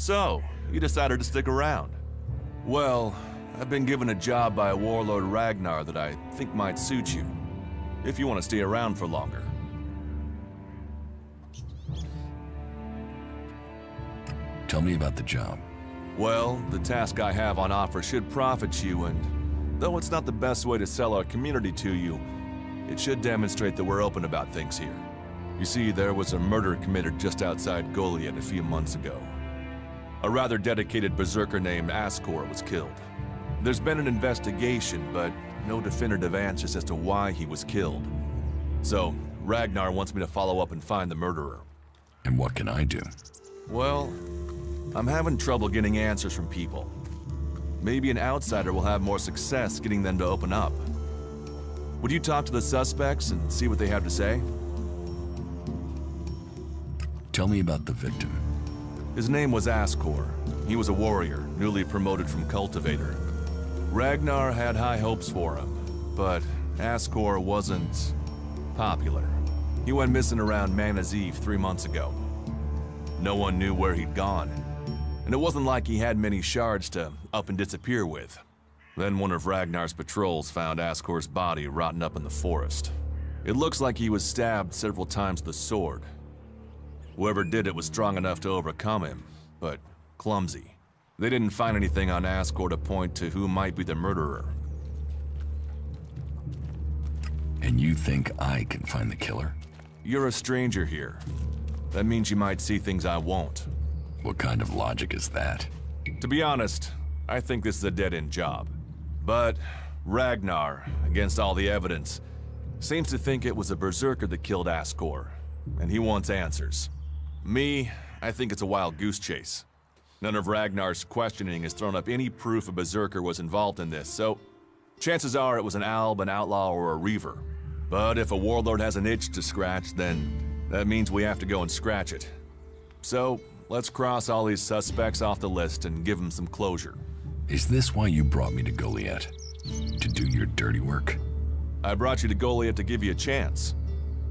So, you decided to stick around. Well, I've been given a job by Warlord Ragnar that I think might suit you, if you want to stay around for longer. Tell me about the job. Well, the task I have on offer should profit you, and though it's not the best way to sell our community to you, it should demonstrate that we're open about things here. You see, there was a murder committed just outside Goliet a few months ago. A rather dedicated berserker named Ascor was killed. There's been an investigation, but no definitive answers as to why he was killed. So, Ragnar wants me to follow up and find the murderer. And what can I do? Well, I'm having trouble getting answers from people. Maybe an outsider will have more success getting them to open up. Would you talk to the suspects and see what they have to say? Tell me about the victim. His name was Ascor. He was a warrior, newly promoted from cultivator. Ragnar had high hopes for him, but Ascor wasn't popular. He went missing around Mana's Eve 3 months ago. No one knew where he'd gone, and it wasn't like he had many shards to up and disappear with. Then one of Ragnar's patrols found Ascor's body rotten up in the forest. It looks like he was stabbed several times with a sword. Whoever did it was strong enough to overcome him, but clumsy. They didn't find anything on Ascor to point to who might be the murderer. And you think I can find the killer? You're a stranger here. That means you might see things I won't. What kind of logic is that? To be honest, I think this is a dead-end job. But Ragnar, against all the evidence, seems to think it was a berserker that killed Ascor, and he wants answers. Me, I think it's a wild goose chase. None of Ragnar's questioning has thrown up any proof a berserker was involved in this, so chances are it was an alb, an outlaw, or a reaver. But if a warlord has an itch to scratch, then that means we have to go and scratch it. So, let's cross all these suspects off the list and give them some closure. Is this why you brought me to Goliet? To do your dirty work? I brought you to Goliet to give you a chance.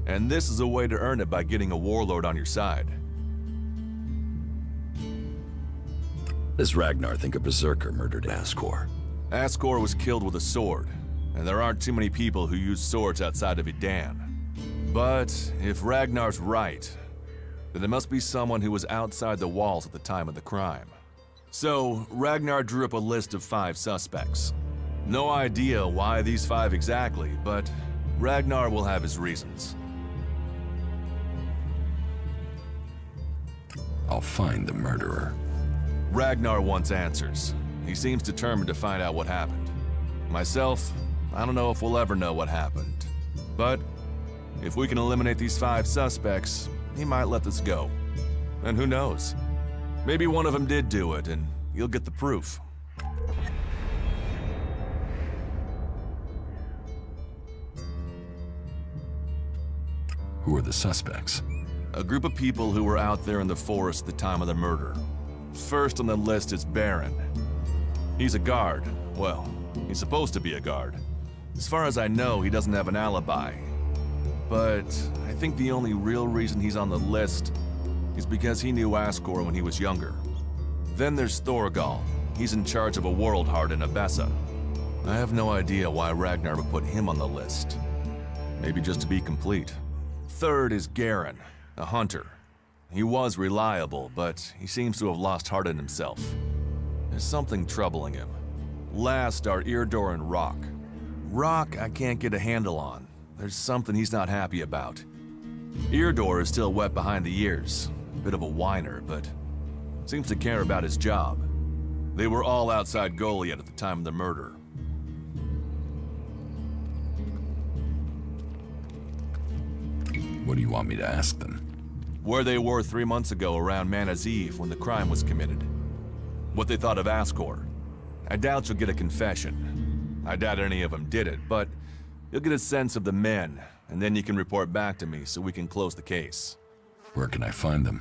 And this is a way to earn it by getting a warlord on your side. Does Ragnar think a berserker murdered Ascor? Ascor was killed with a sword, and there aren't too many people who use swords outside of Idan. But if Ragnar's right, then there must be someone who was outside the walls at the time of the crime. So, Ragnar drew up a list of 5 suspects. No idea why these 5 exactly, but Ragnar will have his reasons. I'll find the murderer. Ragnar wants answers. He seems determined to find out what happened. Myself, I don't know if we'll ever know what happened. But if we can eliminate these 5 suspects, he might let this go. And who knows? Maybe one of them did do it, and you'll get the proof. Who are the suspects? A group of people who were out there in the forest at the time of the murder. First on the list is Baron. He's a guard. Well, he's supposed to be a guard. As far as I know, he doesn't have an alibi. But I think the only real reason he's on the list is because he knew Ascor when he was younger. Then there's Thorgal. He's in charge of a world heart in Abessa. I have no idea why Ragnar would put him on the list. Maybe just to be complete. Third is Garen, a hunter. He was reliable, but he seems to have lost heart in himself. There's something troubling him. Last are Eardor and Rock. Rock I can't get a handle on. There's something he's not happy about. Eardor is still wet behind the ears. A bit of a whiner, but seems to care about his job. They were all outside Goliet at the time of the murder. What do you want me to ask them? Where they were 3 months ago around Mana's Eve when the crime was committed. What they thought of Ascor. I doubt you'll get a confession. I doubt any of them did it, but you'll get a sense of the men, and then you can report back to me so we can close the case. Where can I find them?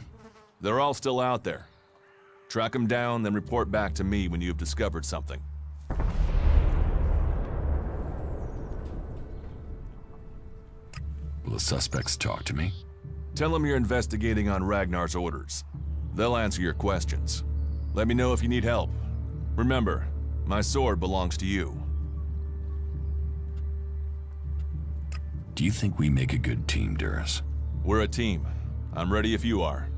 They're all still out there. Track them down, then report back to me when you've discovered something. Will the suspects talk to me? Tell them you're investigating on Ragnar's orders. They'll answer your questions. Let me know if you need help. Remember, my sword belongs to you. Do you think we make a good team, Duras? We're a team. I'm ready if you are.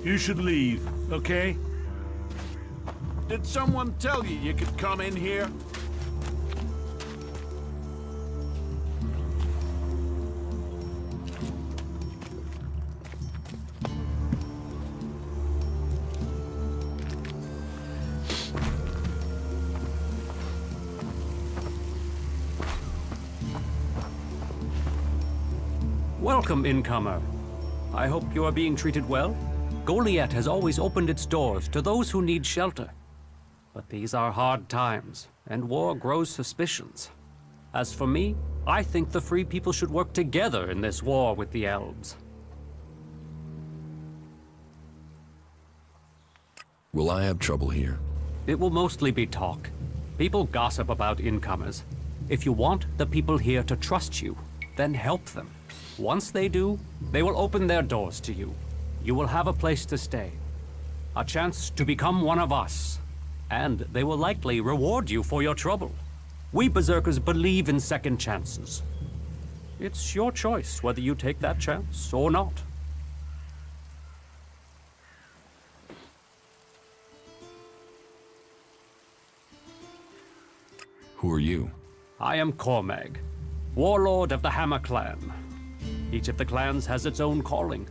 You should leave, okay? Did someone tell you you could come in here? Welcome, incomer. I hope you are being treated well. Goliet has always opened its doors to those who need shelter. But these are hard times, and war grows suspicions. As for me, I think the free people should work together in this war with the elves. Will I have trouble here? It will mostly be talk. People gossip about incomers. If you want the people here to trust you, then help them. Once they do, they will open their doors to you. You will have a place to stay, a chance to become one of us, and they will likely reward you for your trouble. We Berserkers believe in second chances. It's your choice whether you take that chance or not. Who are you? I am Cormag, warlord of the Hammer Clan. Each of the clans has its own calling,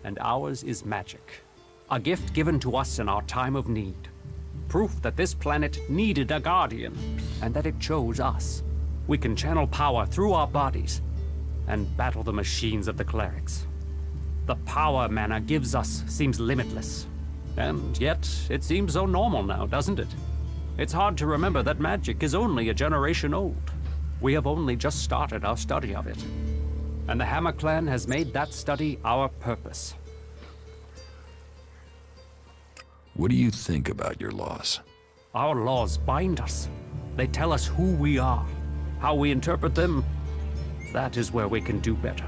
and ours is magic. A gift given to us in our time of need. Proof that this planet needed a guardian, and that it chose us. We can channel power through our bodies, and battle the machines of the clerics. The power mana gives us seems limitless. And yet, it seems so normal now, doesn't it? It's hard to remember that magic is only a generation old. We have only just started our study of it. And the Hammer Clan has made that study our purpose. What do you think about your laws? Our laws bind us. They tell us who we are. How we interpret them, that is where we can do better.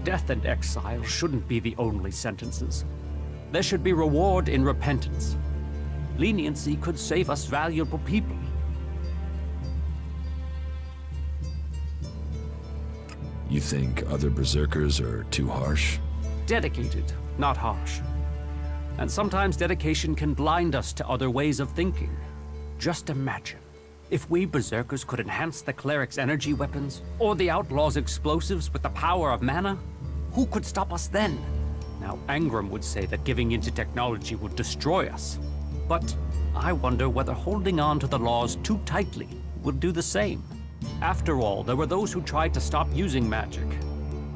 Death and exile shouldn't be the only sentences. There should be reward in repentance. Leniency could save us valuable people. You think other Berserkers are too harsh? Dedicated, not harsh. And sometimes dedication can blind us to other ways of thinking. Just imagine, if we Berserkers could enhance the cleric's energy weapons, or the outlaw's explosives with the power of mana, who could stop us then? Now, Angrim would say that giving into technology would destroy us. But I wonder whether holding on to the laws too tightly would do the same. After all, there were those who tried to stop using magic.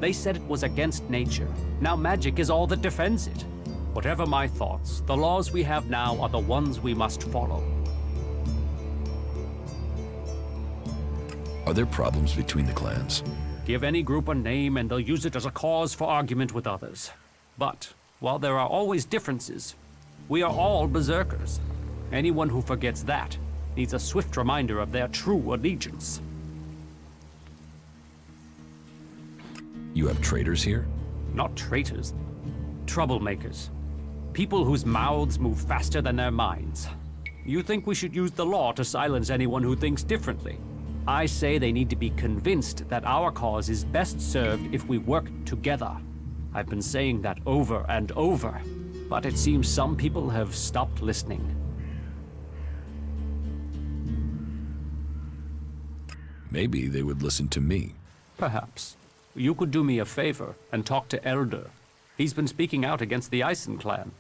They said it was against nature. Now magic is all that defends it. Whatever my thoughts, the laws we have now are the ones we must follow. Are there problems between the clans? Give any group a name and they'll use it as a cause for argument with others. But, while there are always differences, we are all Berserkers. Anyone who forgets that needs a swift reminder of their true allegiance. You have traitors here? Not traitors. Troublemakers. People whose mouths move faster than their minds. You think we should use the law to silence anyone who thinks differently? I say they need to be convinced that our cause is best served if we work together. I've been saying that over and over, but it seems some people have stopped listening. Maybe they would listen to me. Perhaps. You could do me a favor and talk to Elder. He's been speaking out against the Ison clan,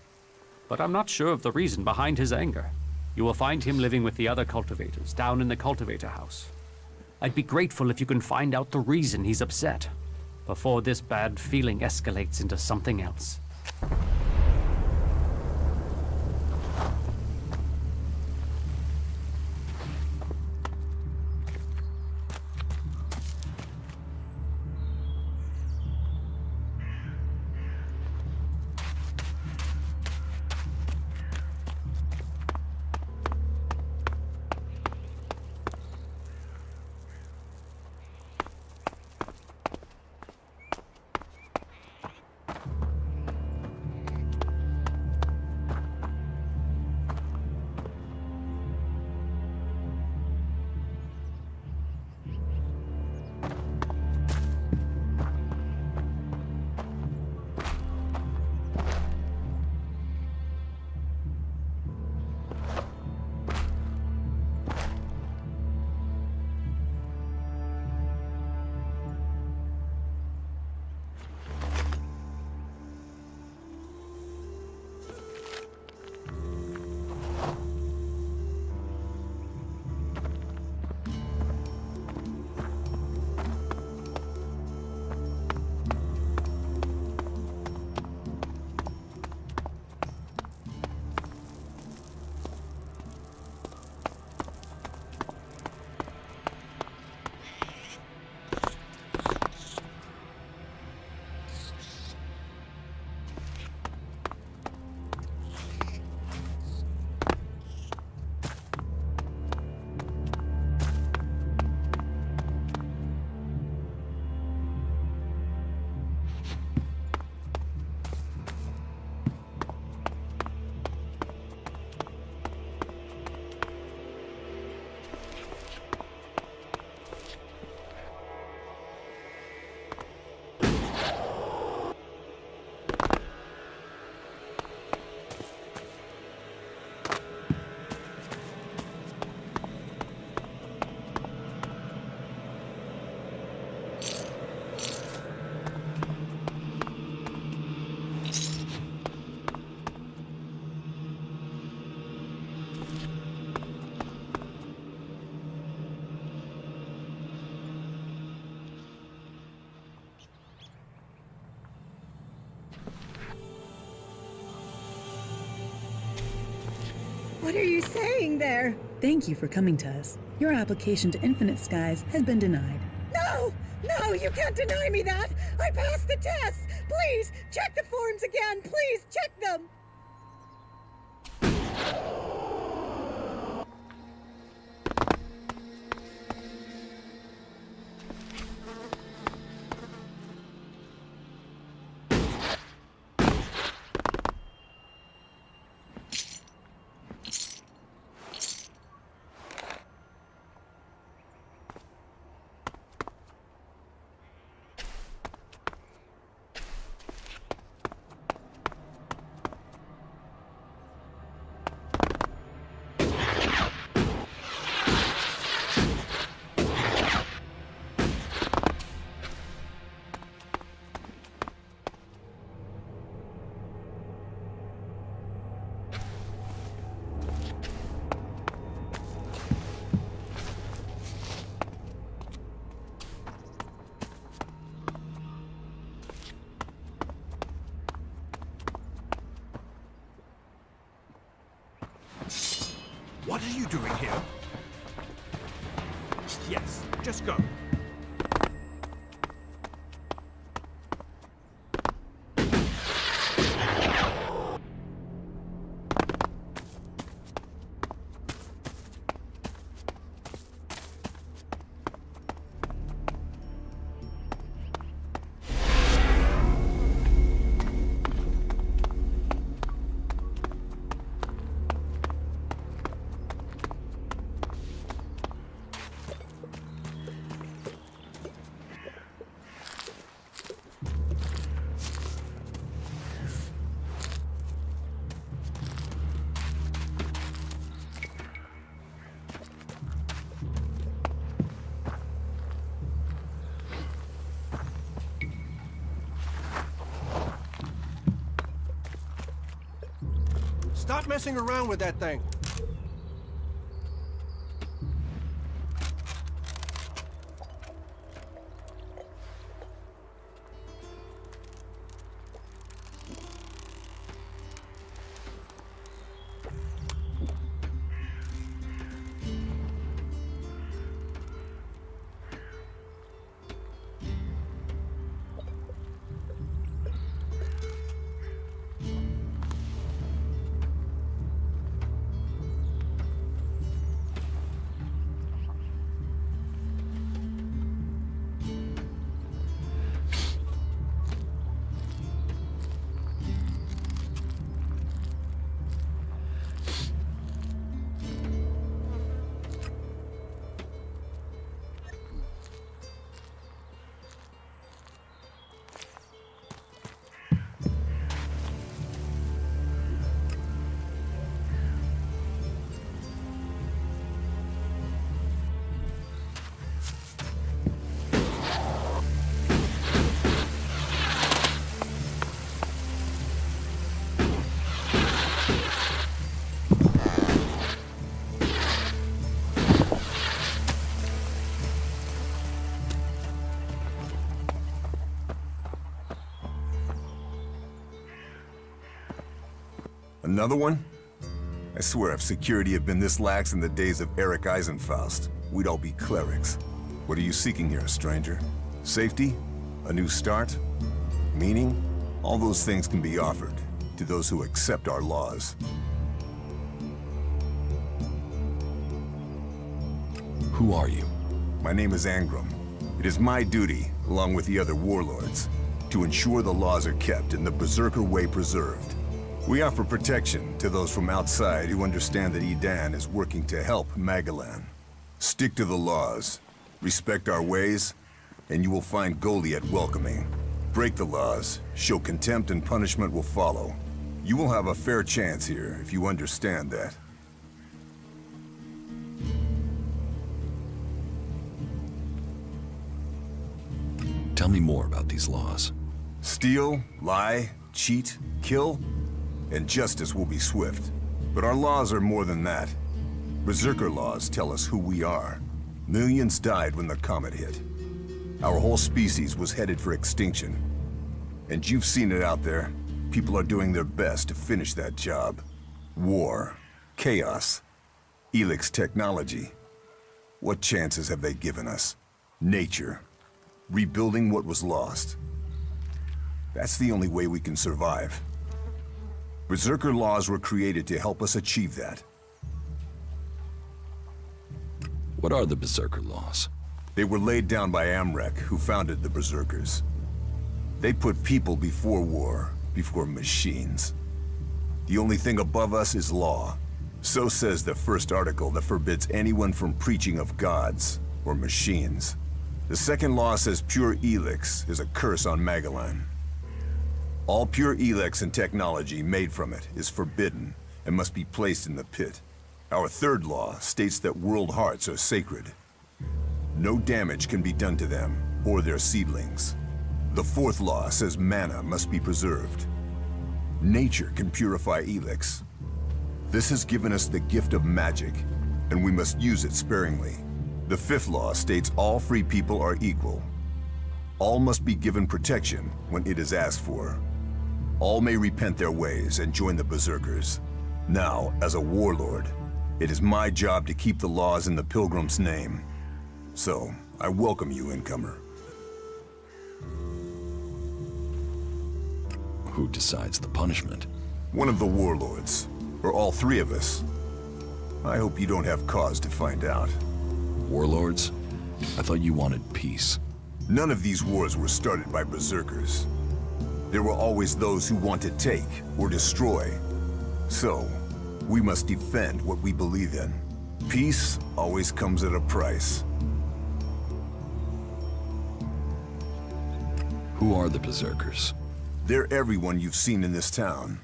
but I'm not sure of the reason behind his anger. You will find him living with the other cultivators down in the cultivator house. I'd be grateful if you can find out the reason he's upset before this bad feeling escalates into something else. What are you saying there? Thank you for coming to us. Your application to Infinite Skies has been denied. No! No, you can't deny me that! I passed the test! Please, check the forms again! Please, check them! What are you doing here? Yes, just go. Stop messing around with that thing. Another one? I swear if security had been this lax in the days of Eric Eisenfaust, we'd all be clerics. What are you seeking here, stranger? Safety? A new start? Meaning? All those things can be offered to those who accept our laws. Who are you? My name is Angrim. It is my duty, along with the other warlords, to ensure the laws are kept and the Berserker way preserved. We offer protection to those from outside who understand that Edan is working to help Magalan. Stick to the laws, respect our ways, and you will find Goliet welcoming. Break the laws, show contempt, and punishment will follow. You will have a fair chance here if you understand that. Tell me more about these laws. Steal, lie, cheat, kill, and justice will be swift. But our laws are more than that. Berserker laws tell us who we are. Millions died when the comet hit. Our whole species was headed for extinction. And you've seen it out there. People are doing their best to finish that job. War, chaos, ELEX technology. What chances have they given us? Nature. Rebuilding what was lost. That's the only way we can survive. Berserker laws were created to help us achieve that. What are the Berserker laws? They were laid down by Amrek, who founded the Berserkers. They put people before war, before machines. The only thing above us is law. So says the first article that forbids anyone from preaching of gods or machines. The second law says pure ELEX is a curse on Magalan. All pure ELEX and technology made from it is forbidden and must be placed in the pit. Our third law states that world hearts are sacred. No damage can be done to them or their seedlings. The fourth law says mana must be preserved. Nature can purify ELEX. This has given us the gift of magic, and we must use it sparingly. The fifth law states all free people are equal. All must be given protection when it is asked for. All may repent their ways and join the Berserkers. Now, as a warlord, it is my job to keep the laws in the Pilgrim's name. So, I welcome you, incomer. Who decides the punishment? One of the warlords, or all three of us. I hope you don't have cause to find out. Warlords? I thought you wanted peace. None of these wars were started by Berserkers. There were always those who want to take or destroy. So, we must defend what we believe in. Peace always comes at a price. Who are the Berserkers? They're everyone you've seen in this town,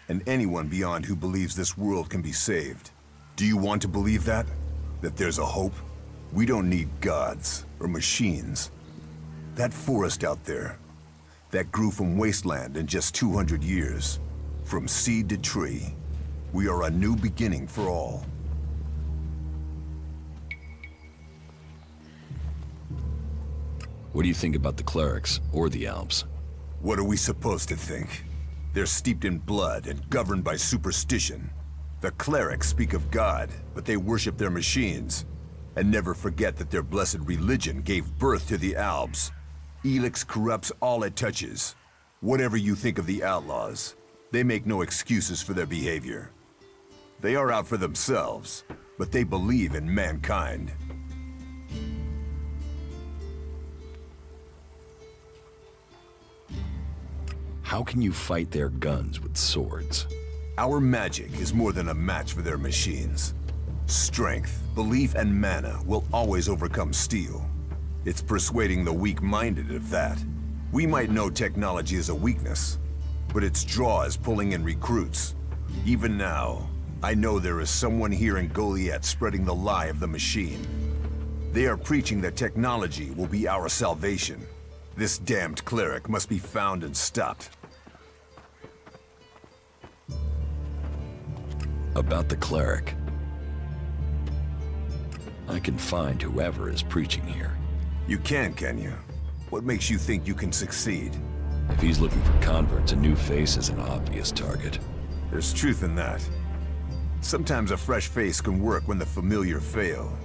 and anyone beyond who believes this world can be saved. Do you want to believe that? That there's a hope? We don't need gods or machines. That forest out there, that grew from wasteland in just 200 years. From seed to tree. We are a new beginning for all. What do you think about the clerics, or the Alps? What are we supposed to think? They're steeped in blood and governed by superstition. The clerics speak of God, but they worship their machines. And never forget that their blessed religion gave birth to the Alps. ELEX corrupts all it touches. Whatever you think of the outlaws, they make no excuses for their behavior. They are out for themselves, but they believe in mankind. How can you fight their guns with swords? Our magic is more than a match for their machines. Strength, belief, and mana will always overcome steel. It's persuading the weak-minded of that. We might know technology is a weakness, but its draw is pulling in recruits. Even now, I know there is someone here in Goliet spreading the lie of the machine. They are preaching that technology will be our salvation. This damned cleric must be found and stopped. About the cleric. I can find whoever is preaching here. You can you? What makes you think you can succeed? If he's looking for converts, a new face is an obvious target. There's truth in that. Sometimes a fresh face can work when the familiar fail.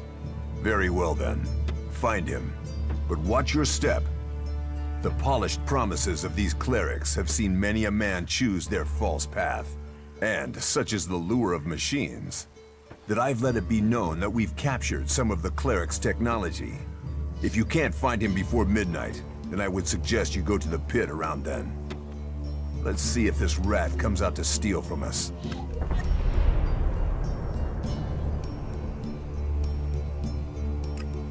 Very well then. Find him. But watch your step. The polished promises of these clerics have seen many a man choose their false path. And such is the lure of machines, that I've let it be known that we've captured some of the cleric's technology. If you can't find him before midnight, then I would suggest you go to the pit around then. Let's see if this rat comes out to steal from us.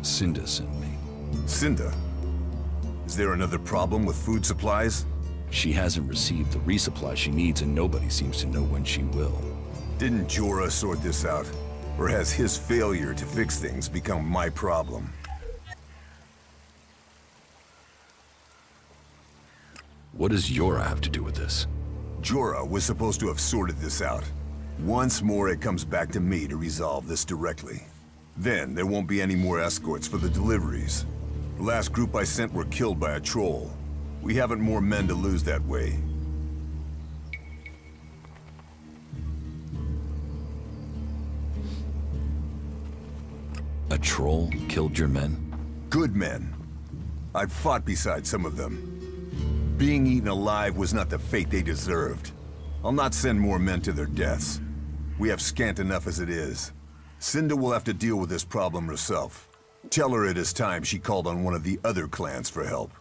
Cinda sent me. Cinda? Is there another problem with food supplies? She hasn't received the resupply she needs, and nobody seems to know when she will. Didn't Jorah sort this out? Or has his failure to fix things become my problem? What does Jorah have to do with this? Jorah was supposed to have sorted this out. Once more, it comes back to me to resolve this directly. Then, there won't be any more escorts for the deliveries. The last group I sent were killed by a troll. We haven't more men to lose that way. A troll killed your men? Good men. I've fought beside some of them. Being eaten alive was not the fate they deserved. I'll not send more men to their deaths. We have scant enough as it is. Cinda will have to deal with this problem herself. Tell her it is time she called on one of the other clans for help.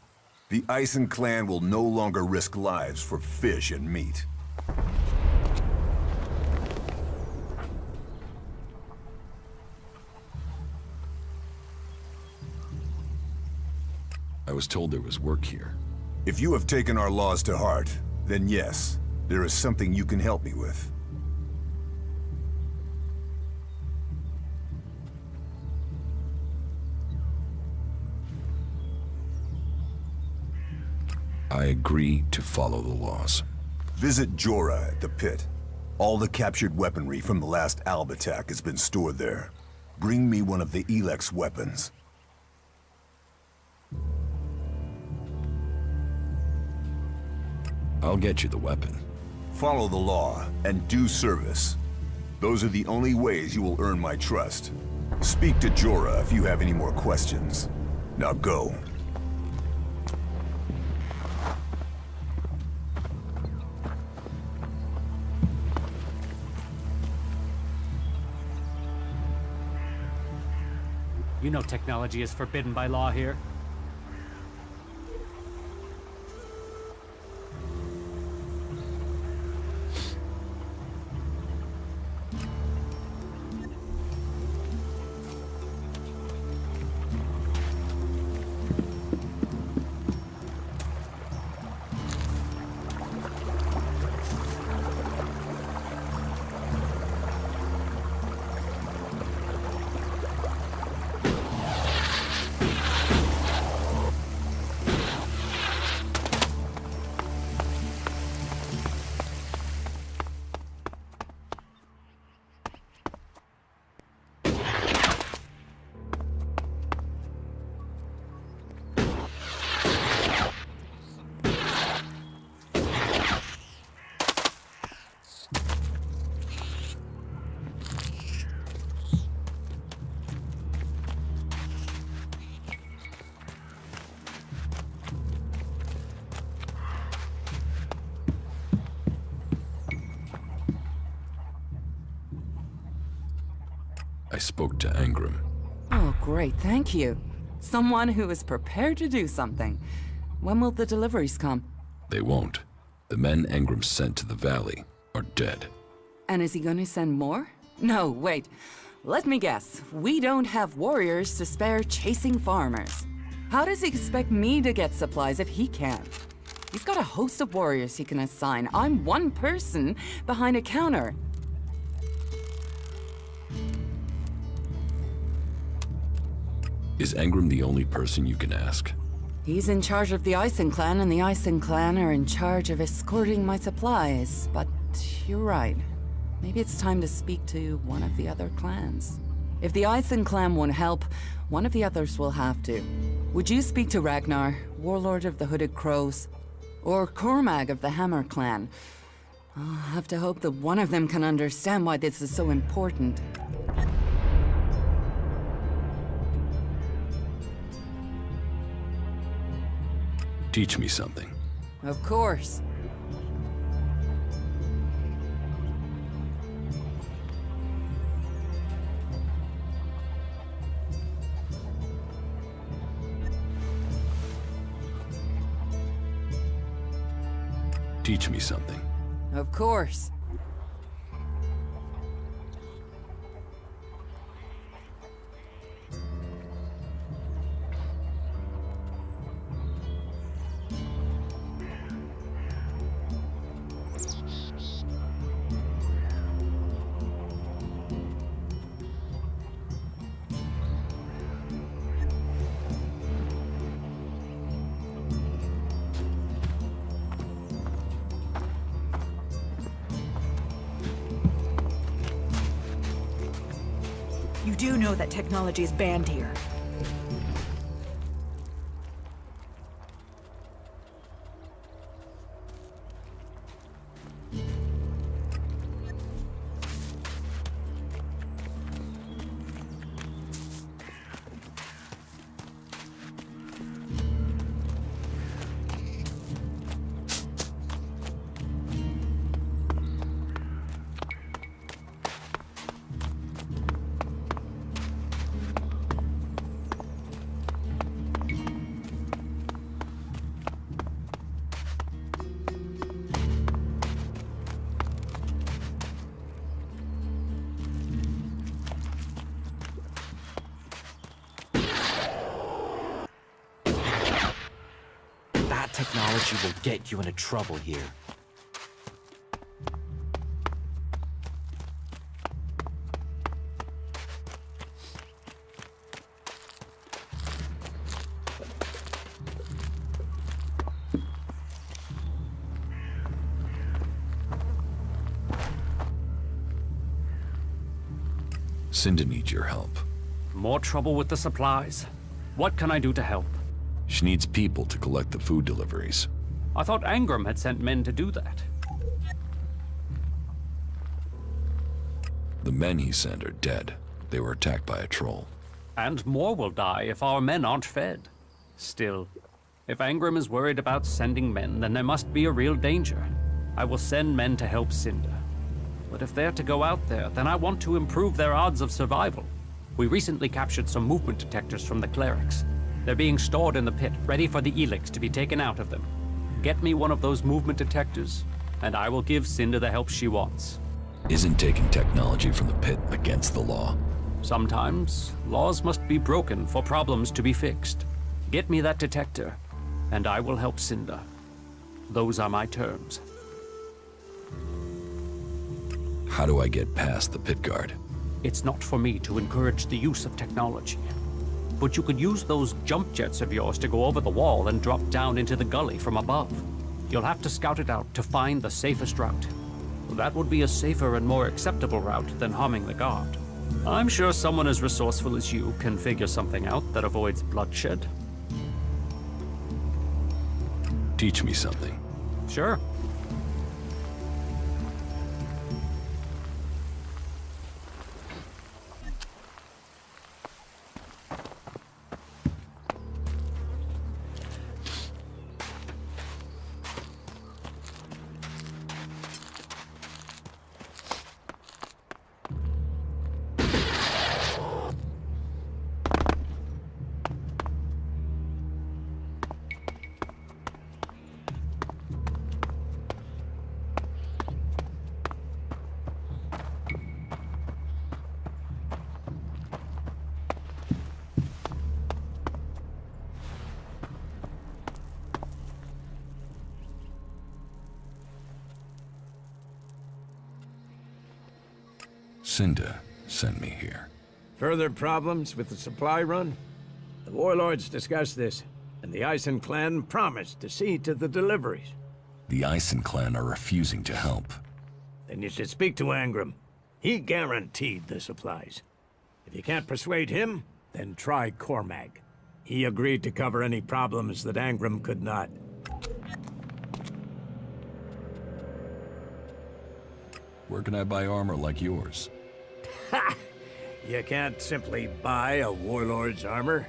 The Ison clan will no longer risk lives for fish and meat. I was told there was work here. If you have taken our laws to heart, then yes, there is something you can help me with. I agree to follow the laws. Visit Jorah at the pit. All the captured weaponry from the last Alb attack has been stored there. Bring me one of the ELEX weapons. I'll get you the weapon. Follow the law and do service. Those are the only ways you will earn my trust. Speak to Jorah if you have any more questions. Now go. You know technology is forbidden by law here. spoke to Angrim. Oh, great, thank you. Someone who is prepared to do something. When will the deliveries come? They won't. The men Angrim sent to the valley are dead. And is he going to send more? No, wait. Let me guess. We don't have warriors to spare chasing farmers. How does he expect me to get supplies if he can't? He's got a host of warriors he can assign. I'm one person behind a counter. Is Angrim the only person you can ask? He's in charge of the Ison clan, and the Ison clan are in charge of escorting my supplies. But you're right. Maybe it's time to speak to one of the other clans. If the Ison clan won't help, one of the others will have to. Would you speak to Ragnar, warlord of the Hooded Crows? Or Cormag of the Hammer clan? I'll have to hope that one of them can understand why this is so important. Teach me something. Of course. Teach me something. Of course. You do know that technology is banned here. That technology will get you into trouble here. Cinda needs your help. More trouble with the supplies? What can I do to help? She needs people to collect the food deliveries. I thought Angrim had sent men to do that. The men he sent are dead. They were attacked by a troll. And more will die if our men aren't fed. Still, if Angrim is worried about sending men, then there must be a real danger. I will send men to help Cinda. But if they're to go out there, then I want to improve their odds of survival. We recently captured some movement detectors from the clerics. They're being stored in the pit, ready for the ELEX to be taken out of them. Get me one of those movement detectors, and I will give Cinda the help she wants. Isn't taking technology from the pit against the law? Sometimes, laws must be broken for problems to be fixed. Get me that detector, and I will help Cinda. Those are my terms. How do I get past the pit guard? It's not for me to encourage the use of technology. But you could use those jump jets of yours to go over the wall and drop down into the gully from above. You'll have to scout it out to find the safest route. That would be a safer and more acceptable route than harming the guard. I'm sure someone as resourceful as you can figure something out that avoids bloodshed. Teach me something. Sure. Cinda sent me here. Further problems with the supply run? The warlords discussed this, and the Ison clan promised to see to the deliveries. The Ison clan are refusing to help. Then you should speak to Angrim. He guaranteed the supplies. If you can't persuade him, then try Cormag. He agreed to cover any problems that Angrim could not. Where can I buy armor like yours? Ha! You can't simply buy a warlord's armor.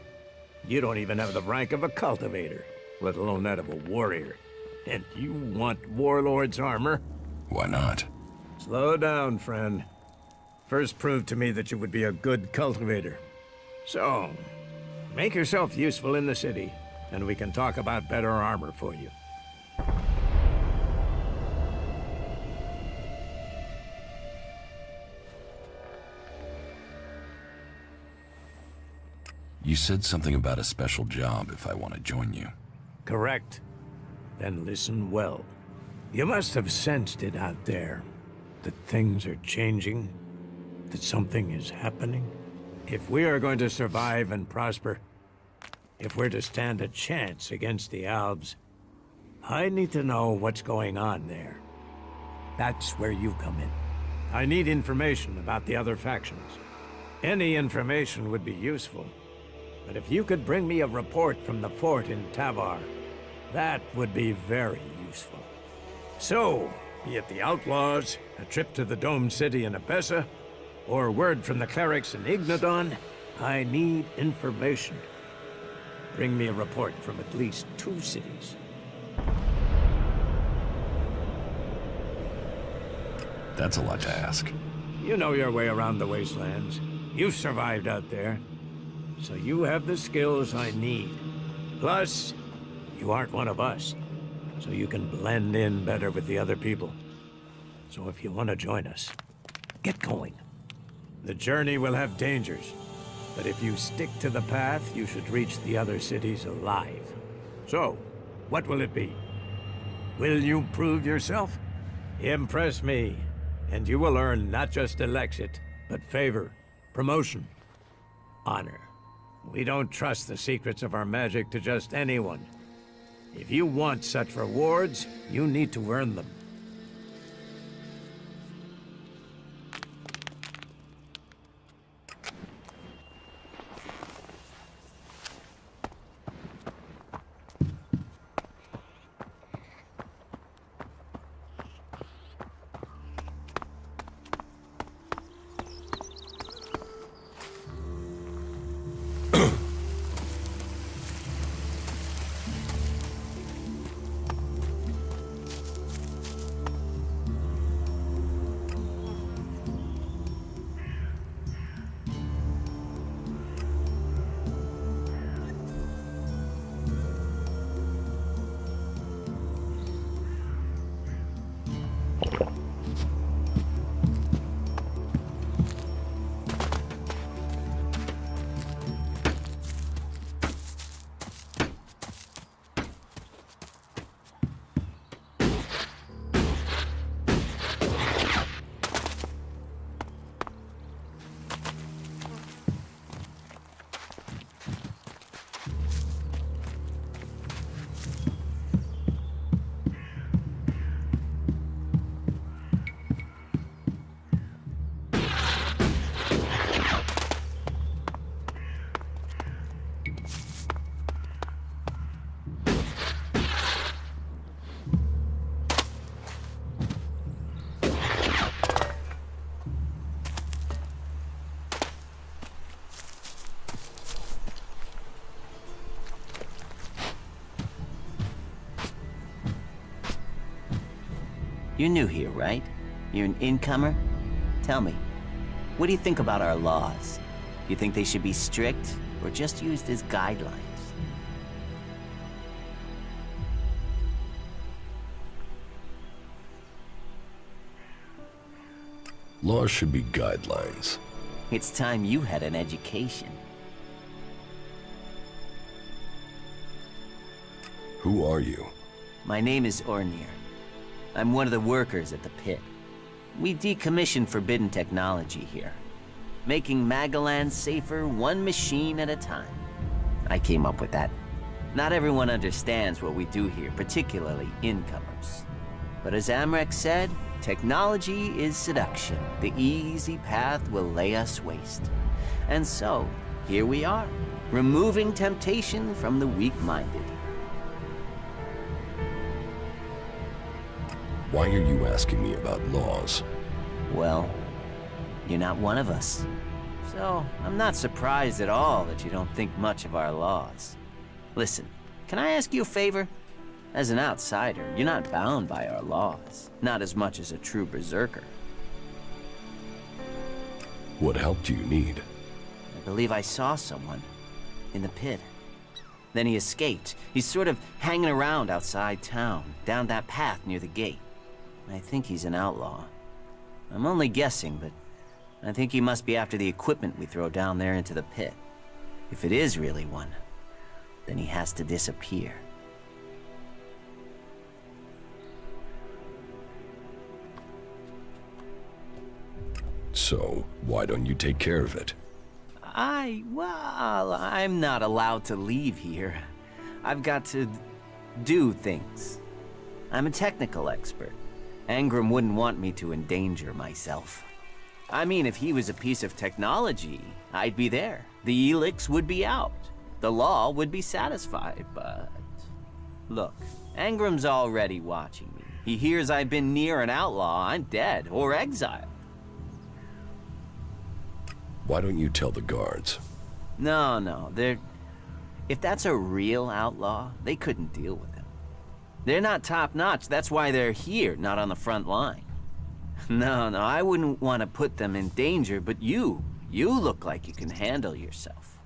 You don't even have the rank of a cultivator, let alone that of a warrior. And you want warlord's armor? Why not? Slow down, friend. First prove to me that you would be a good cultivator. So, make yourself useful in the city, and we can talk about better armor for you. You said something about a special job if I want to join you. Correct. Then listen well. You must have sensed it out there, that things are changing, that something is happening. If we are going to survive and prosper, if we're to stand a chance against the Alps, I need to know what's going on there. That's where you come in. I need information about the other factions. Any information would be useful. But if you could bring me a report from the fort in Tavar, that would be very useful. So, be it the outlaws, a trip to the Dome City in Abessa, or word from the clerics in Ignadon, I need information. Bring me a report from at least 2 cities. That's a lot to ask. You know your way around the wastelands. You've survived out there. So you have the skills I need. Plus, you aren't one of us. So you can blend in better with the other people. So if you want to join us, get going. The journey will have dangers. But if you stick to the path, you should reach the other cities alive. So, what will it be? Will you prove yourself? Impress me, and you will earn not just ELEX, but favor, promotion, honor. We don't trust the secrets of our magic to just anyone. If you want such rewards, you need to earn them. You're new here, right? You're an incomer? Tell me, what do you think about our laws? You think they should be strict, or just used as guidelines? Laws should be guidelines. It's time you had an education. Who are you? My name is Ornir. I'm one of the workers at the pit. We decommission forbidden technology here, making Magaland safer one machine at a time. I came up with that. Not everyone understands what we do here, particularly incomers. But as Amrek said, technology is seduction. The easy path will lay us waste. And so, here we are, removing temptation from the weak-minded. Why are you asking me about laws? Well, you're not one of us. So, I'm not surprised at all that you don't think much of our laws. Listen, can I ask you a favor? As an outsider, you're not bound by our laws. Not as much as a true Berserker. What help do you need? I believe I saw someone in the pit. Then he escaped. He's sort of hanging around outside town, down that path near the gate. I think he's an outlaw. I'm only guessing, but I think he must be after the equipment we throw down there into the pit. If it is really one, then he has to disappear. So, why don't you take care of it? Well, I'm not allowed to leave here. I've got to do things. I'm a technical expert. Angrim wouldn't want me to endanger myself. I mean, if he was a piece of technology, I'd be there. The ELEX would be out. The law would be satisfied, but... Look, Angrim's already watching me. He hears I've been near an outlaw, I'm dead, or exiled. Why don't you tell the guards? No, if that's a real outlaw, they couldn't deal with him. They're not top-notch, that's why they're here, not on the front line. No, I wouldn't want to put them in danger, but you look like you can handle yourself.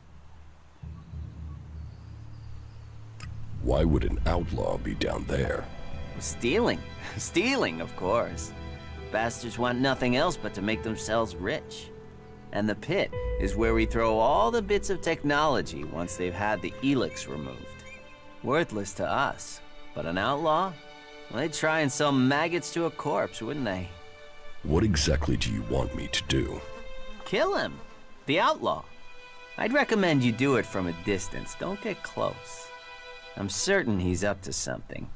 Why would an outlaw be down there? Stealing. Stealing, of course. Bastards want nothing else but to make themselves rich. And the pit is where we throw all the bits of technology once they've had the ELEX removed. Worthless to us, but an outlaw? Well, they'd try and sell maggots to a corpse, wouldn't they? What exactly do you want me to do? Kill him. The outlaw. I'd recommend you do it from a distance. Don't get close. I'm certain he's up to something.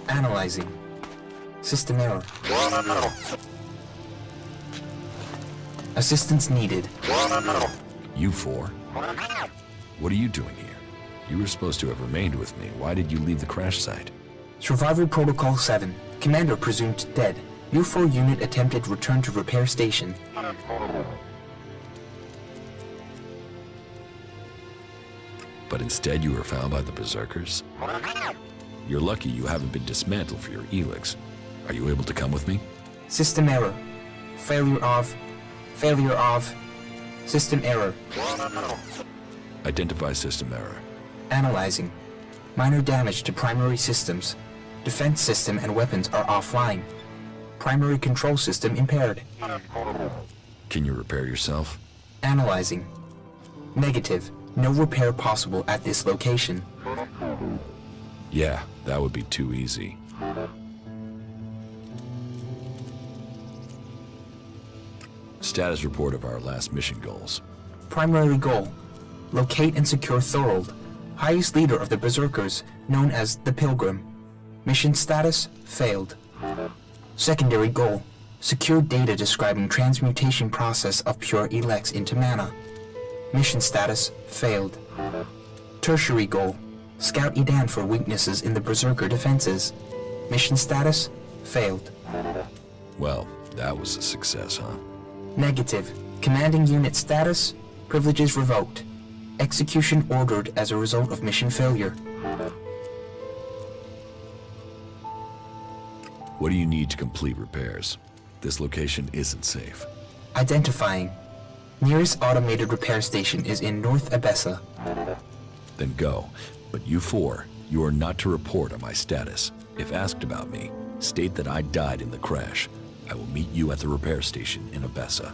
Analyzing. System error. Assistance needed. You four? What are you doing here? You were supposed to have remained with me. Why did you leave the crash site? Survival Protocol 7. Commander presumed dead. UFO unit attempted return to repair station. But instead you were found by the Berserkers? You're lucky you haven't been dismantled for your ELEX. Are you able to come with me? System error. Failure of. System error. Identify system error. Analyzing. Minor damage to primary systems. Defense system and weapons are offline. Primary control system impaired. Can you repair yourself? Analyzing. Negative. No repair possible at this location. Yeah, that would be too easy. Status report of our last mission goals. Primary goal. Locate and secure Thorold, highest leader of the Berserkers, known as the Pilgrim. Mission status, failed. Secondary goal. Secure data describing transmutation process of pure ELEX into mana. Mission status, failed. Tertiary goal. Scout Edan for weaknesses in the Berserker defenses. Mission status, failed. Well, that was a success, huh? Negative. Commanding unit status, privileges revoked. Execution ordered as a result of mission failure. What do you need to complete repairs? This location isn't safe. Identifying. Nearest automated repair station is in North Abessa. Then go. But you four, you are not to report on my status. If asked about me, state that I died in the crash. I will meet you at the repair station in Abessa.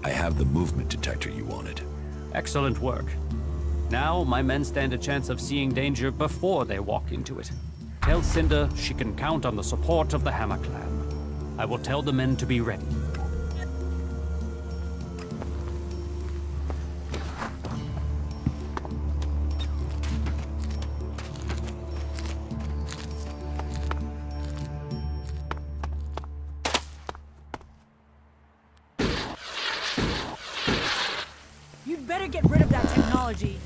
I have the movement detector you wanted. Excellent work. Now, my men stand a chance of seeing danger before they walk into it. Tell Cinder she can count on the support of the Hammer Clan. I will tell the men to be ready. You'd better get rid of that technology.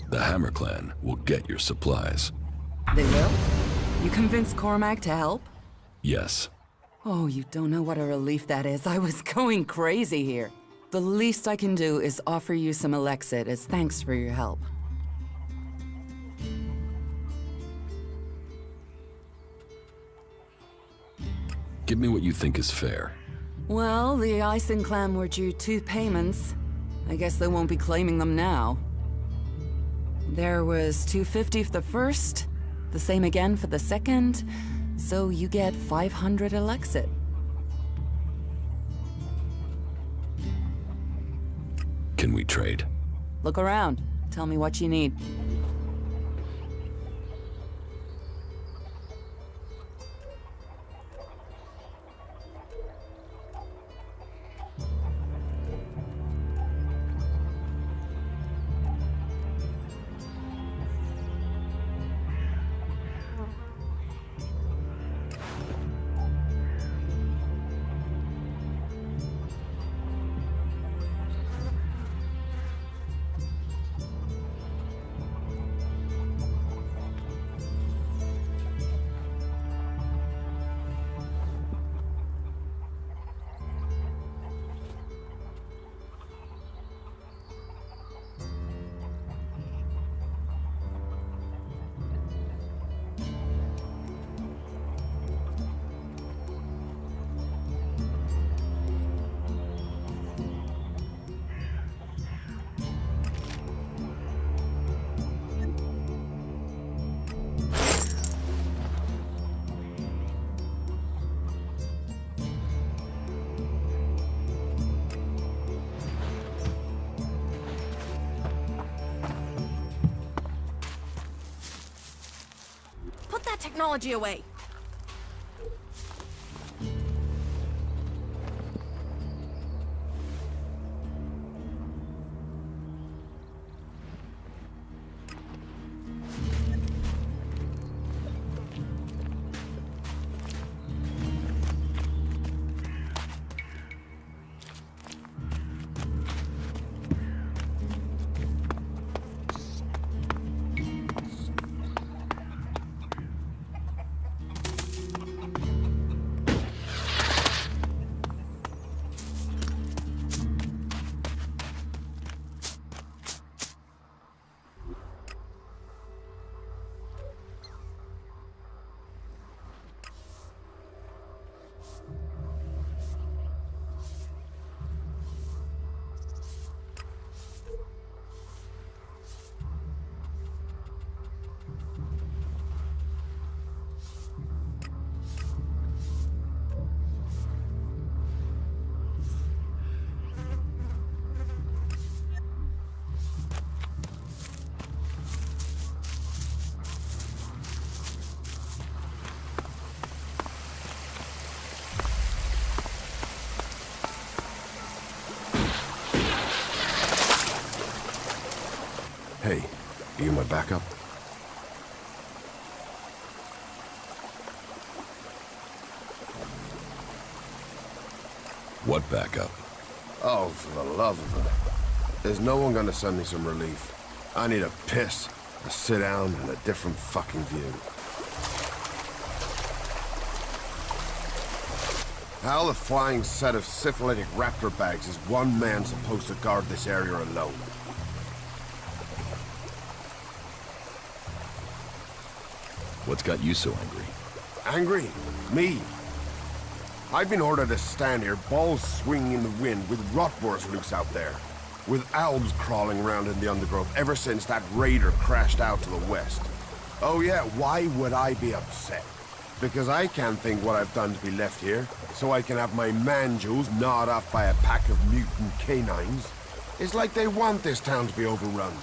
The Hammer Clan will get your supplies. They will? You convinced Cormag to help? Yes. Oh, you don't know what a relief that is. I was going crazy here. The least I can do is offer you some Elexit as thanks for your help. Give me what you think is fair. Well, the Ison clan were due 2 payments. I guess they won't be claiming them now. There was 250 for the first, the same again for the second, so you get 500 Elexit. Can we trade? Look around. Tell me what you need. technology away. Hey, are you my backup? What backup? Oh, for the love of it. There's no one gonna send me some relief. I need a piss, a sit down, and a different fucking view. How the flying set of syphilitic raptor bags is one man supposed to guard this area alone? What's got you so angry? Angry? Me? I've been ordered to stand here, balls swinging in the wind, with rotboars loose out there. With albs crawling around in the undergrowth ever since that raider crashed out to the west. Oh yeah, why would I be upset? Because I can't think what I've done to be left here, so I can have my man-jewels gnawed off by a pack of mutant canines. It's like they want this town to be overrun.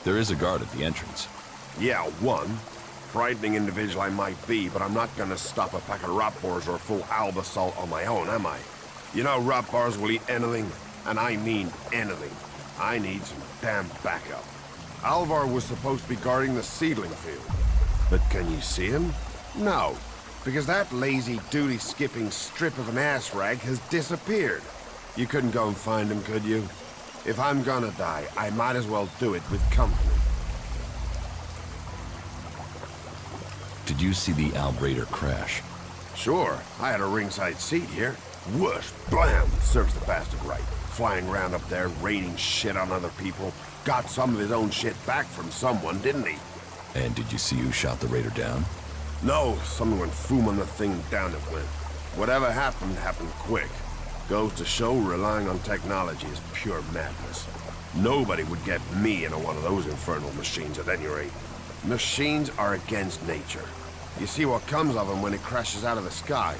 There is a guard at the entrance. Yeah, one. Frightening individual I might be, but I'm not gonna stop a pack of rotboars or a full alb assault on my own, am I? You know rotboars will eat anything, and I mean anything. I need some damn backup. Alvar was supposed to be guarding the seedling field. But can you see him? No, because that lazy duty-skipping strip of an ass rag has disappeared. You couldn't go and find him, could you? If I'm gonna die, I might as well do it with company. Did you see the Alb Raider crash? Sure, I had a ringside seat here. Whoosh, blam, serves the bastard right. Flying around up there, raining shit on other people. Got some of his own shit back from someone, didn't he? And did you see who shot the Raider down? No, someone went foom on the thing, down it went. Whatever happened, happened quick. Goes to show relying on technology is pure madness. Nobody would get me into one of those infernal machines at any rate. Machines are against nature. You see what comes of them when it crashes out of the sky.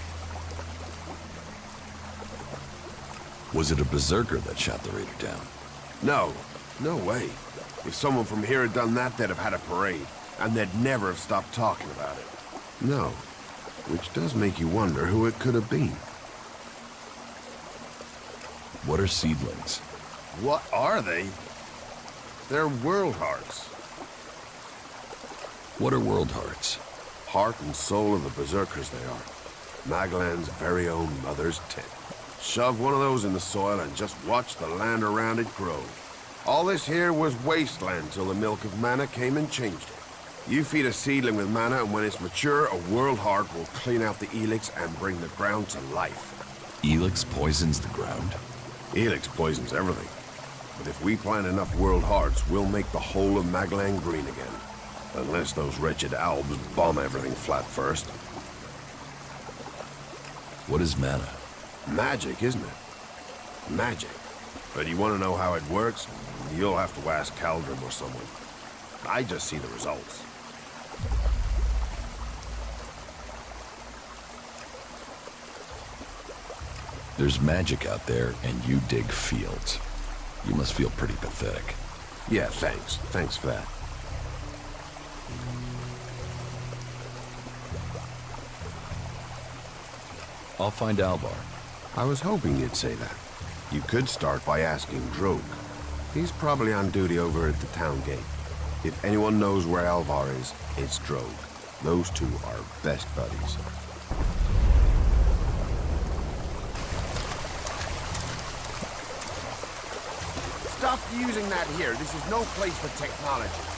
Was it a Berserker that shot the Raider down? No, no way. If someone from here had done that, they'd have had a parade, and they'd never have stopped talking about it. No, which does make you wonder who it could have been. What are seedlings? What are they? They're world hearts. What are world hearts? Heart and soul of the Berserkers they are. Maglan's very own mother's tit. Shove one of those in the soil and just watch the land around it grow. All this here was wasteland till the milk of mana came and changed it. You feed a seedling with mana, and when it's mature, a world heart will clean out the ELEX and bring the ground to life. ELEX poisons the ground? ELEX poisons everything. But if we plant enough world hearts, we'll make the whole of Maglan green again. Unless those wretched albs bomb everything flat first. What is mana? Magic, isn't it? Magic. But you want to know how it works? You'll have to ask Angrim or someone. I just see the results. There's magic out there, and you dig fields. You must feel pretty pathetic. Yeah, thanks. Thanks for that. I'll find Alvar. I was hoping you'd say that. You could start by asking Drogue. He's probably on duty over at the town gate. If anyone knows where Alvar is, it's Drogue. Those two are best buddies. Stop using that here. This is no place for technology.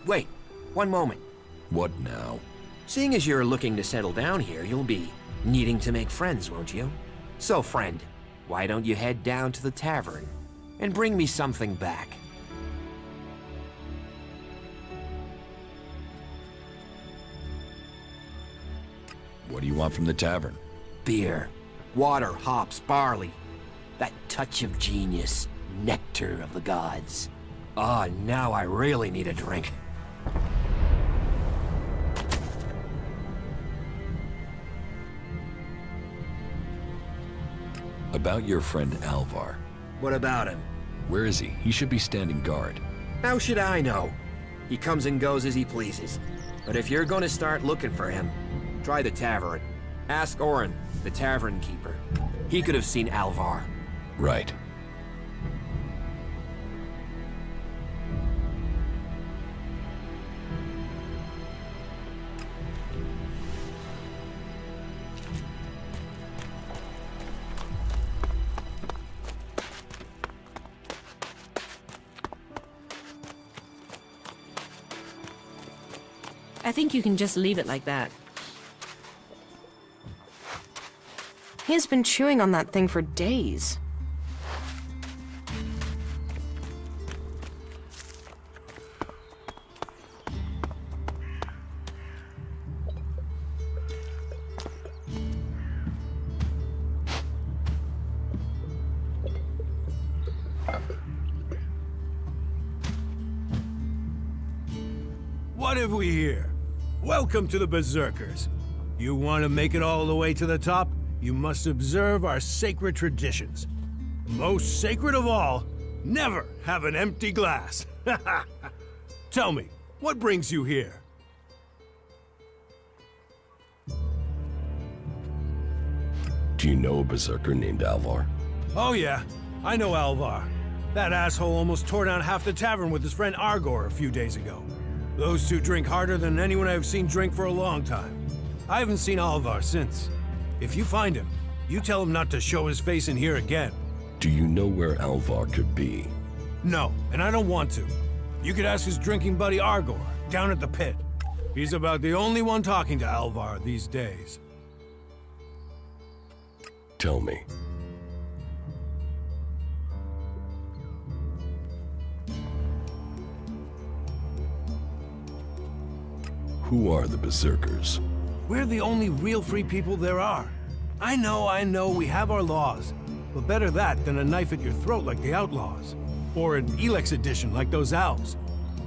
Wait. One moment. What now? Seeing as you're looking to settle down here, you'll be needing to make friends, won't you? So, friend, why don't you head down to the tavern and bring me something back? What do you want from the tavern? Beer, water, hops, barley. That touch of genius, nectar of the gods. Ah, now I really need a drink. About your friend Alvar. What about him? Where is he? He should be standing guard. How should I know? He comes and goes as he pleases. But if you're going to start looking for him, try the tavern. Ask Orin, the tavern keeper. He could have seen Alvar. Right. I think you can just leave it like that. He's been chewing on that thing for days. What have we here? Welcome to the Berserkers. You want to make it all the way to the top? You must observe our sacred traditions. Most sacred of all, never have an empty glass. Tell me, what brings you here? Do you know a berserker named Alvar? Oh yeah, I know Alvar. That asshole almost tore down half the tavern with his friend Argor a few days ago. Those two drink harder than anyone I've seen drink for a long time. I haven't seen Alvar since. If you find him, you tell him not to show his face in here again. Do you know where Alvar could be? No, and I don't want to. You could ask his drinking buddy Argor, down at the pit. He's about the only one talking to Alvar these days. Tell me. Who are the Berserkers? We're the only real free people there are. I know, we have our laws. But better that than a knife at your throat like the outlaws. Or an ELEX edition like those elves.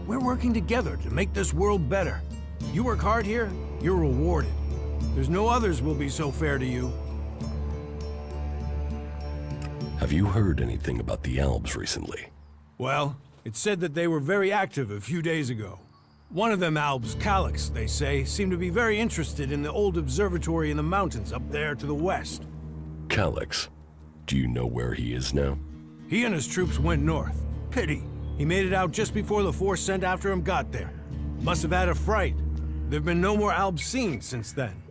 We're working together to make this world better. You work hard here, you're rewarded. There's no others will be so fair to you. Have you heard anything about the elves recently? Well, it's said that they were very active a few days ago. One of them Albs, Calyx, they say, seemed to be very interested in the old observatory in the mountains up there to the west. Calyx? Do you know where he is now? He and his troops went north. Pity. He made it out just before the force sent after him got there. Must have had a fright. There've been no more Albs seen since then.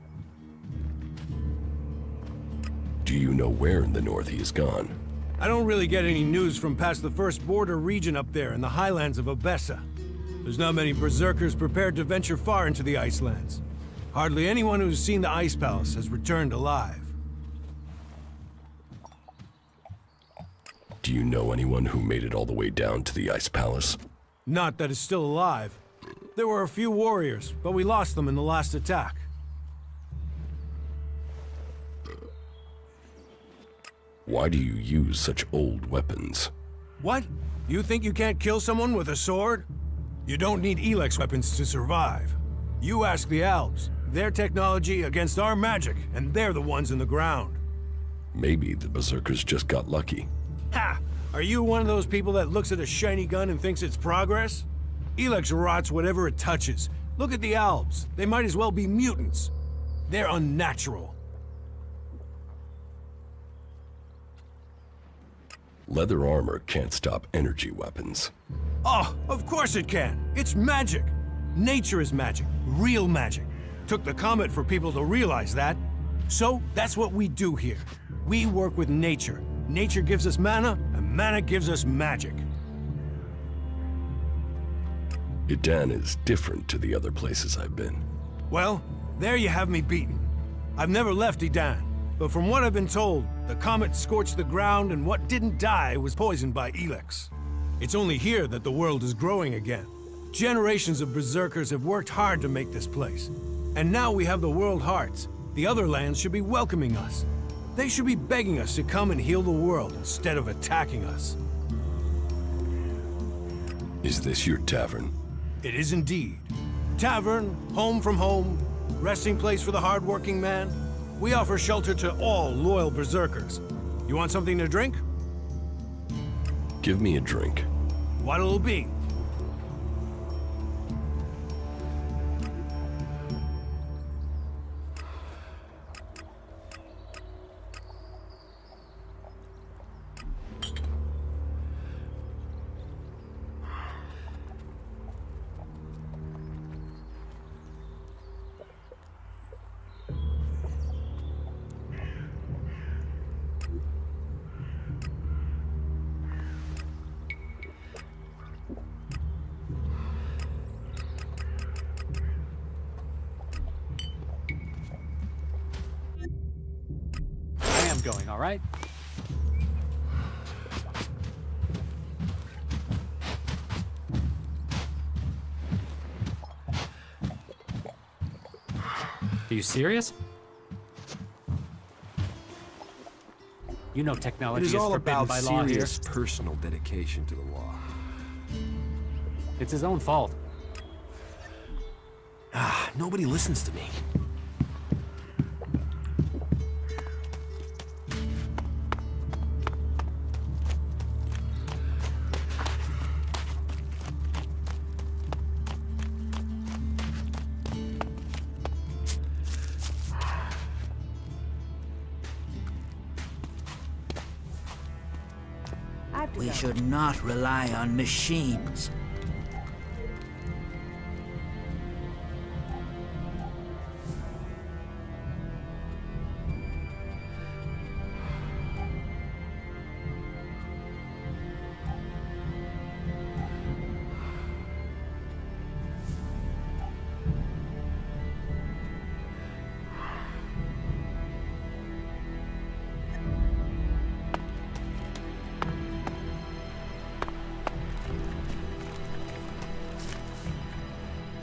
Do you know where in the north he has gone? I don't really get any news from past the first border region up there in the highlands of Abessa. There's not many Berserkers prepared to venture far into the Icelands. Hardly anyone who's seen the Ice Palace has returned alive. Do you know anyone who made it all the way down to the Ice Palace? Not that is still alive. There were a few warriors, but we lost them in the last attack. Why do you use such old weapons? What? You think you can't kill someone with a sword? You don't need ELEX weapons to survive. You ask the Alps. Their technology against our magic, and they're the ones in the ground. Maybe the Berserkers just got lucky. Ha! Are you one of those people that looks at a shiny gun and thinks it's progress? ELEX rots whatever it touches. Look at the Alps. They might as well be mutants. They're unnatural. Leather armor can't stop energy weapons. Oh, of course it can. It's magic. Nature is magic. Real magic. Took the comet for people to realize that. So, that's what we do here. We work with nature. Nature gives us mana, and mana gives us magic. Idan is different to the other places I've been. Well, there you have me beaten. I've never left Idan, but from what I've been told, the comet scorched the ground and what didn't die was poisoned by ELEX. It's only here that the world is growing again. Generations of Berserkers have worked hard to make this place. And now we have the World Hearts. The other lands should be welcoming us. They should be begging us to come and heal the world instead of attacking us. Is this your tavern? It is indeed. Tavern, home from home, resting place for the hardworking man. We offer shelter to all loyal Berserkers. You want something to drink? Give me a drink. What'll it be? Going, all right? Are you serious? You know technology is all forbidden about by law here. serious personal dedication to the law. It's his own fault. Nobody listens to me. We should not rely on machines.